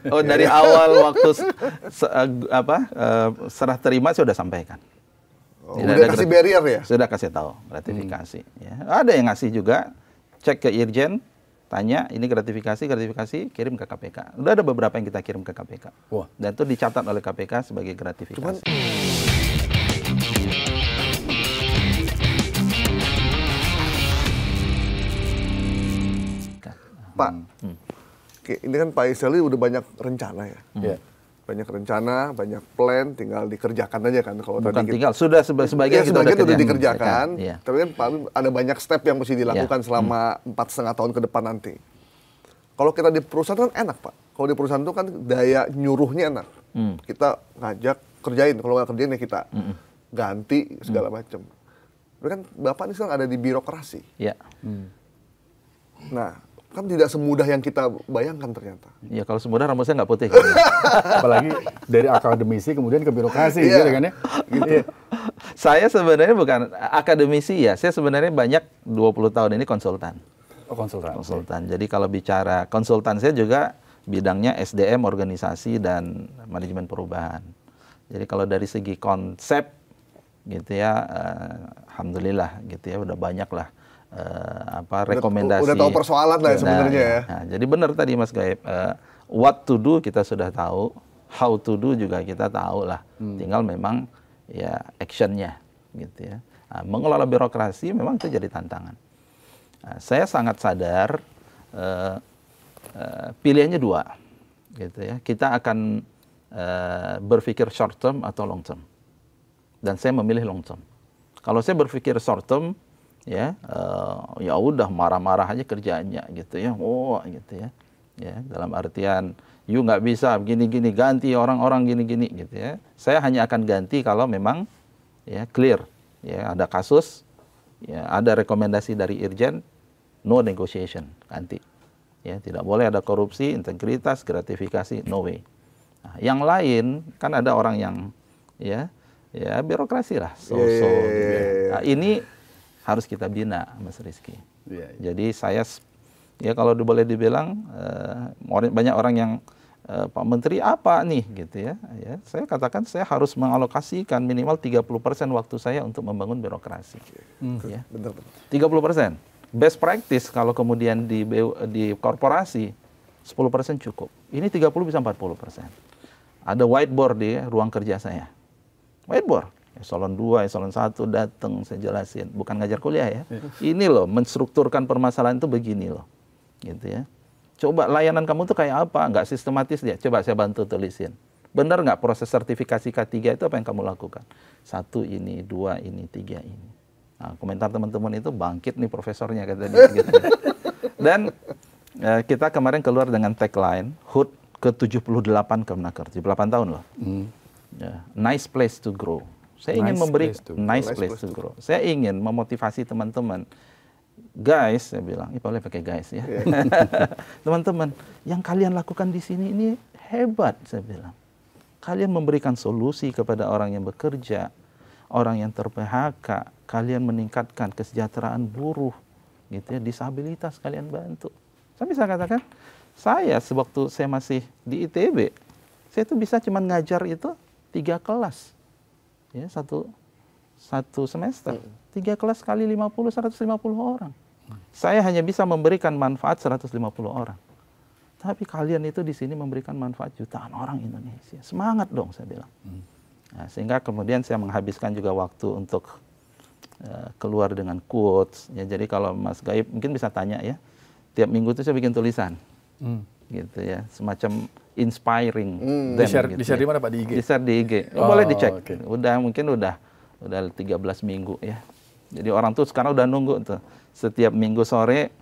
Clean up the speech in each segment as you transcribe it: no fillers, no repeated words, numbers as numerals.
Oh, dari awal waktu serah terima saya sudah sampaikan. Oh, udah kasih barrier ya? Sudah kasih tahu gratifikasi. Ya. Ada yang ngasih juga, cek ke Irjen, tanya ini gratifikasi, kirim ke KPK. Udah ada beberapa yang kita kirim ke KPK. Wah. Dan itu dicatat oleh KPK sebagai gratifikasi. Pak, ini kan Pak Iseli udah banyak rencana ya. Banyak rencana, banyak plan, tinggal dikerjakan aja kan. Kalau Bukan tadi tinggal, sudah sebagian kita udah dikerjakan. Ya. Tapi kan Pak ada banyak step yang mesti dilakukan selama 4,5 tahun ke depan nanti. Kalau kita di perusahaan kan enak Pak. Kalau di perusahaan itu kan daya nyuruhnya enak. Kita ngajak kerjain, kalau nggak kerjain ya kita ganti segala macam. Tapi kan Bapak ini sekarang ada di birokrasi. Ya. Nah, kan tidak semudah yang kita bayangkan ternyata. Ya kalau semudah rambut saya nggak putih. Apalagi dari akademisi kemudian ke birokrasi, gitu kan ya? Gitu. Saya sebenarnya bukan akademisi ya, saya sebenarnya banyak 20 tahun ini konsultan. Oh, konsultan. Konsultan. Jadi kalau bicara konsultan saya juga bidangnya SDM, organisasi dan manajemen perubahan. Jadi kalau dari segi konsep gitu ya, alhamdulillah gitu ya udah banyak lah. Rekomendasi. Udah tahu persoalan lah sebenarnya ya. Nah, jadi benar tadi Mas Gaib, what to do kita sudah tahu, how to do juga kita tahu lah. Tinggal memang ya actionnya gitu ya. Nah, mengelola birokrasi memang itu jadi tantangan. Nah, saya sangat sadar pilihannya dua, gitu ya. Kita akan berpikir short term atau long term, dan saya memilih long term. Kalau saya berpikir short term, ya udah marah-marah aja kerjaannya gitu ya, gitu ya, dalam artian you nggak bisa gini-gini, ganti orang-orang gini-gini gitu ya. Saya hanya akan ganti kalau memang ya clear, ya ada kasus, ya ada rekomendasi dari Irjen, no negotiation, ganti, ya tidak boleh ada korupsi, integritas, gratifikasi, no way. Nah, yang lain kan ada orang yang ya birokrasi lah, gitu ya. Nah, ini harus kita bina, Mas Rizky. Jadi saya, ya kalau boleh dibilang, banyak orang yang, Pak Menteri apa nih gitu ya. Saya katakan saya harus mengalokasikan minimal 30% waktu saya untuk membangun birokrasi. Ya. 30%. Best practice kalau kemudian di korporasi, 10% cukup. Ini 30 bisa 40%. Ada whiteboard di ruang kerja saya. Whiteboard. Eselon 2, Eselon 1 datang, saya jelasin. Bukan ngajar kuliah ya. Ini loh, menstrukturkan permasalahan itu begini loh. Gitu ya. Coba layanan kamu tuh kayak apa? Nggak sistematis dia. Coba saya bantu tulisin. Benar nggak proses sertifikasi K3 itu apa yang kamu lakukan? 1 ini, 2 ini, 3 ini. Nah, komentar teman-teman itu bangkit nih profesornya kata dia. Gitu. Dan kita kemarin keluar dengan tagline, HUT ke-78 Kemenaker. 78 tahun loh. Nice place to grow. Saya ingin memberi nice place to grow. Saya ingin memotivasi teman-teman. Guys, saya bilang, ini boleh pakai guys ya. Teman-teman, yang kalian lakukan di sini ini hebat, saya bilang. Kalian memberikan solusi kepada orang yang bekerja, orang yang ter-PHK, kalian meningkatkan kesejahteraan buruh, gitu ya, disabilitas kalian bantu. Saya bisa katakan, saya sewaktu saya masih di ITB, saya tuh bisa cuma ngajar itu 3 kelas. Ya, satu semester. 3 kelas kali 150 orang. Saya hanya bisa memberikan manfaat 150 orang. Tapi kalian itu di sini memberikan manfaat jutaan orang Indonesia. Semangat dong, saya bilang. Nah, sehingga kemudian saya menghabiskan juga waktu untuk keluar dengan quotes. Ya, jadi kalau Mas Gaib mungkin bisa tanya ya, tiap minggu itu saya bikin tulisan. Gitu ya, semacam inspiring them. Di-share di mana Pak? Di IG? Di-share di IG. Boleh dicek. Okay. Mungkin udah 13 minggu ya. Jadi orang tuh sekarang udah nunggu tuh. Setiap minggu sore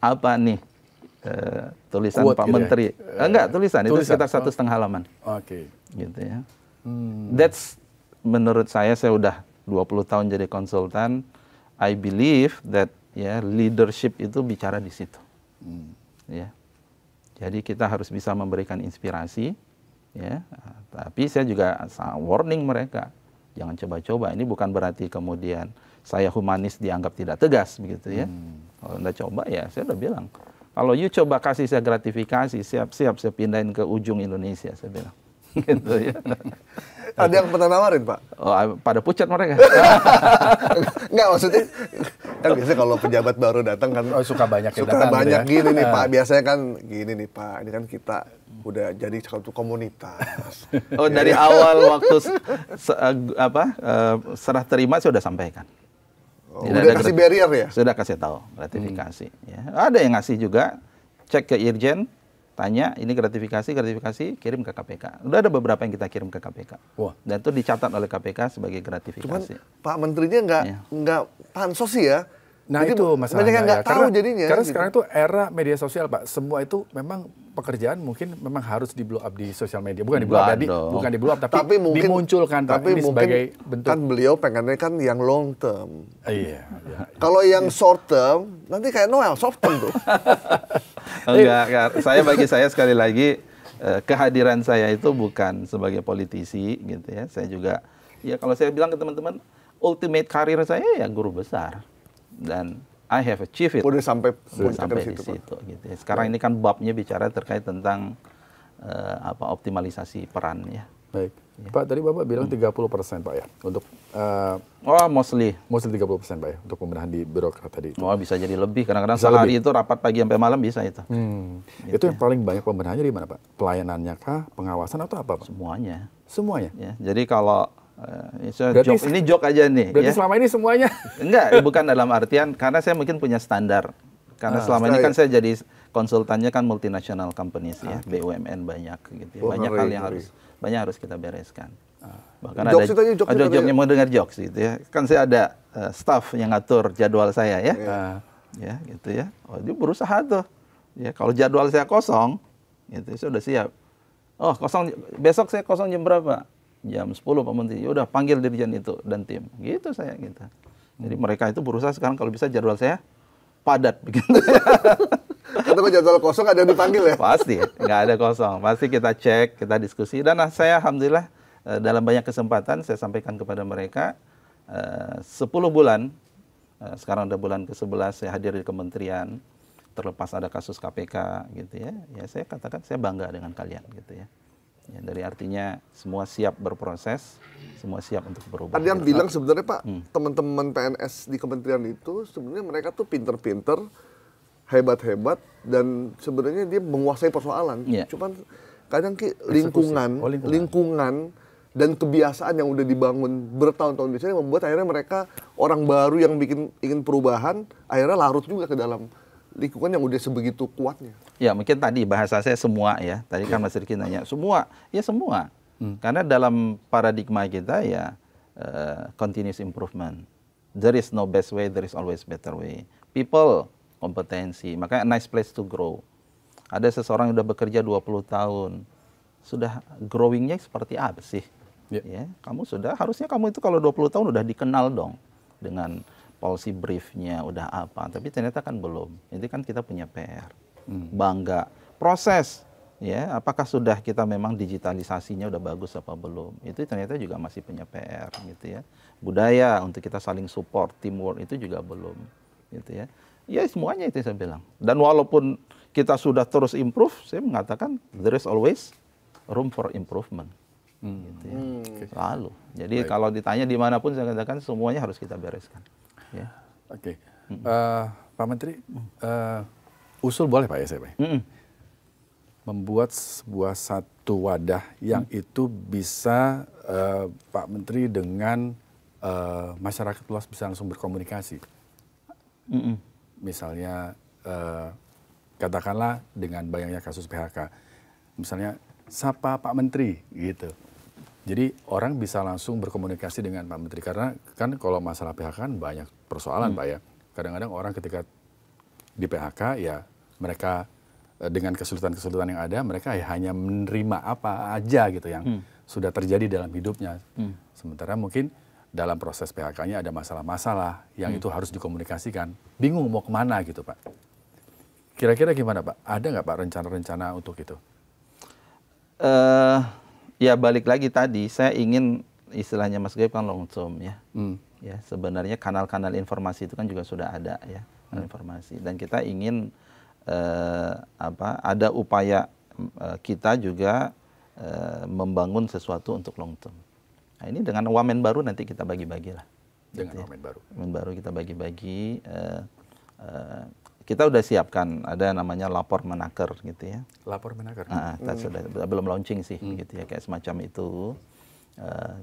apa nih tulisan quote Pak Menteri. Ya? Enggak, tulisan. Itu sekitar 1,5 halaman. Oke. Gitu ya. That's menurut saya udah 20 tahun jadi konsultan. I believe that ya leadership itu bicara di situ. Ya. Jadi kita harus bisa memberikan inspirasi, ya. Tapi saya juga warning mereka, jangan coba-coba. Ini bukan berarti kemudian saya humanis dianggap tidak tegas, begitu ya. Kalau Anda coba ya, saya udah bilang, Kalau you coba kasih saya gratifikasi, siap-siap saya pindahin ke ujung Indonesia, saya bilang. Gitu ya. Ada yang pernah nawarin, Pak? Oh, pada pucat mereka. Enggak, maksudnya kan biasanya kalau pejabat baru datang kan suka banyak yang suka datang banyak gitu ya. gini nih, Pak. Biasanya kan gini nih, Pak. Ini kan kita udah jadi satu komunitas. Oh, dari awal waktu serah terima saya sudah sampaikan. Oh, udah kasih barrier ya? Sudah kasih tahu gratifikasi. Ya. Ada yang ngasih juga, cek ke Irjen, tanya ini gratifikasi, kirim ke KPK. Udah ada beberapa yang kita kirim ke KPK. Wah. Dan itu dicatat oleh KPK sebagai gratifikasi. Cuman Pak Menterinya nggak pansos sih ya. Nah jadi itu masalahnya. banyak yang nggak tahu jadinya. Karena gitu. sekarang itu era media sosial, Pak. Semua itu memang pekerjaan mungkin memang harus di blow up di sosial media. Bukan di blow up, bukan di blow up, tapi mungkin, dimunculkan, Pak. Ini sebagai bentuk. Kan beliau pengennya kan yang long term. Iya. Kalau yang short term, nanti kayak Noel, short term tuh. Enggak, bagi saya sekali lagi, kehadiran saya itu bukan sebagai politisi, gitu ya. Saya juga, ya kalau saya bilang ke teman-teman, ultimate karir saya ya guru besar. Dan I have achieved it. Udah sampai di situ gitu ya. Sekarang ini kan babnya bicara terkait tentang optimalisasi peran ya. Baik. Ya. Pak, tadi Bapak bilang 30% Pak ya untuk mostly 30% Pak ya untuk pembenahan di birokrat tadi. Oh, bisa jadi lebih. Kadang-kadang sehari itu rapat pagi sampai malam bisa itu. Gitu. Itu yang paling banyak pembenahannya di mana, Pak? Pelayanannya kah, pengawasan atau apa, Pak? Semuanya. Semuanya. Ya, jadi kalau ini joke aja nih. Berarti selama ini semuanya? Enggak, bukan dalam artian karena saya mungkin punya standar. Karena selama ini kan saya jadi konsultannya kan multinational companies ya, BUMN banyak gitu. Banyak hal yang harus kita bereskan. Bahkan ada joknya mau dengar jokes gitu ya. Kan saya ada staff yang ngatur jadwal saya ya. Ya, gitu ya. Oh, dia berusaha tuh. Ya, kalau jadwal saya kosong, gitu, saya udah siap. Oh, kosong besok saya kosong jam berapa? Jam 10 Pak Menteri, ya udah panggil dirjen itu dan tim. Gitu saya gitu. Jadi mereka itu berusaha sekarang kalau bisa jadwal saya padat begitu. Kalau jadwal kosong ada yang dipanggil ya? Pasti, nggak ada kosong. Pasti kita cek, kita diskusi. Dan saya alhamdulillah dalam banyak kesempatan saya sampaikan kepada mereka 10 bulan, sekarang udah bulan ke-11 saya hadir di kementerian, terlepas ada kasus KPK gitu ya. Ya saya katakan saya bangga dengan kalian gitu ya. Ya, dari artinya semua siap berproses, semua siap untuk berubah. Ada yang bilang sebenarnya Pak, teman-teman PNS di kementerian itu sebenarnya mereka tuh pinter-pinter, hebat-hebat, dan sebenarnya dia menguasai persoalan. Yeah. Cuman kadang lingkungan dan kebiasaan yang udah dibangun bertahun-tahun di sini membuat akhirnya mereka orang baru yang ingin perubahan, akhirnya larut juga ke dalam lingkungan yang udah sebegitu kuatnya. Ya mungkin tadi bahasa saya semua ya. Tadi kan Mas Riki nanya semua, ya semua. Karena dalam paradigma kita ya continuous improvement. There is no best way, there is always better way. People, kompetensi, makanya a nice place to grow. Ada seseorang yang udah bekerja 20 tahun, sudah growingnya seperti apa sih? Ya, harusnya kamu itu kalau 20 tahun udah dikenal dong dengan policy briefnya udah apa, tapi ternyata kan belum. Ini kan kita punya PR. Bangga. Proses, ya, apakah sudah kita memang digitalisasinya udah bagus apa belum? Itu ternyata juga masih punya PR, gitu ya. Budaya untuk kita saling support, teamwork itu juga belum, gitu ya. Ya semuanya itu saya bilang. Dan walaupun kita sudah terus improve, saya mengatakan there is always room for improvement. Gitu ya. Selalu. Jadi kalau ditanya dimanapun saya katakan semuanya harus kita bereskan. Ya. Oke. Pak Menteri, usul boleh Pak ya saya Pak? Membuat sebuah satu wadah yang itu bisa Pak Menteri dengan masyarakat luas bisa langsung berkomunikasi. Misalnya katakanlah dengan banyaknya kasus PHK, misalnya sapa Pak Menteri gitu. Jadi orang bisa langsung berkomunikasi dengan Pak Menteri karena kan kalau masalah PHK kan banyak persoalan Pak ya. Kadang-kadang orang ketika di PHK ya mereka dengan kesulitan-kesulitan yang ada mereka ya hanya menerima apa aja gitu yang sudah terjadi dalam hidupnya. Sementara mungkin dalam proses PHK-nya ada masalah-masalah yang itu harus dikomunikasikan. Bingung mau kemana gitu Pak. Kira-kira gimana Pak? Ada nggak Pak rencana-rencana untuk itu? Ya balik lagi tadi, saya ingin istilahnya Mas Gaib kan long term ya. Ya sebenarnya kanal-kanal informasi itu kan juga sudah ada ya, informasi. Dan kita ingin ada upaya kita juga membangun sesuatu untuk long term. Nah, ini dengan wamen baru nanti kita bagi-bagi lah. Dengan gitu wamen baru. Wamen baru kita bagi-bagi. Kita udah siapkan ada namanya lapor menaker gitu ya. Lapor menaker. Kita sudah belum launching sih gitu ya, kayak semacam itu.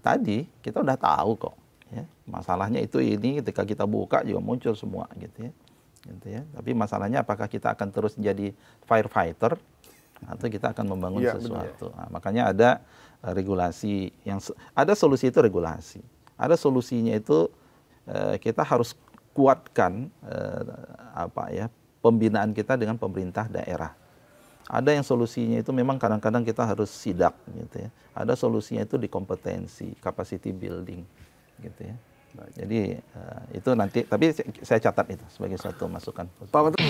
Tadi kita udah tahu kok ya, masalahnya itu ini ketika kita buka juga muncul semua gitu ya. Tapi masalahnya apakah kita akan terus jadi firefighter atau kita akan membangun sesuatu. Nah, makanya ada regulasi yang ada solusi itu regulasi. Ada solusinya itu kita harus kuatkan pembinaan kita dengan pemerintah daerah. Ada yang solusinya itu memang kadang-kadang kita harus sidak gitu ya. Ada solusinya itu di kompetensi, capacity building gitu ya. Jadi itu nanti, tapi saya catat itu sebagai suatu masukan. Pak Menteri.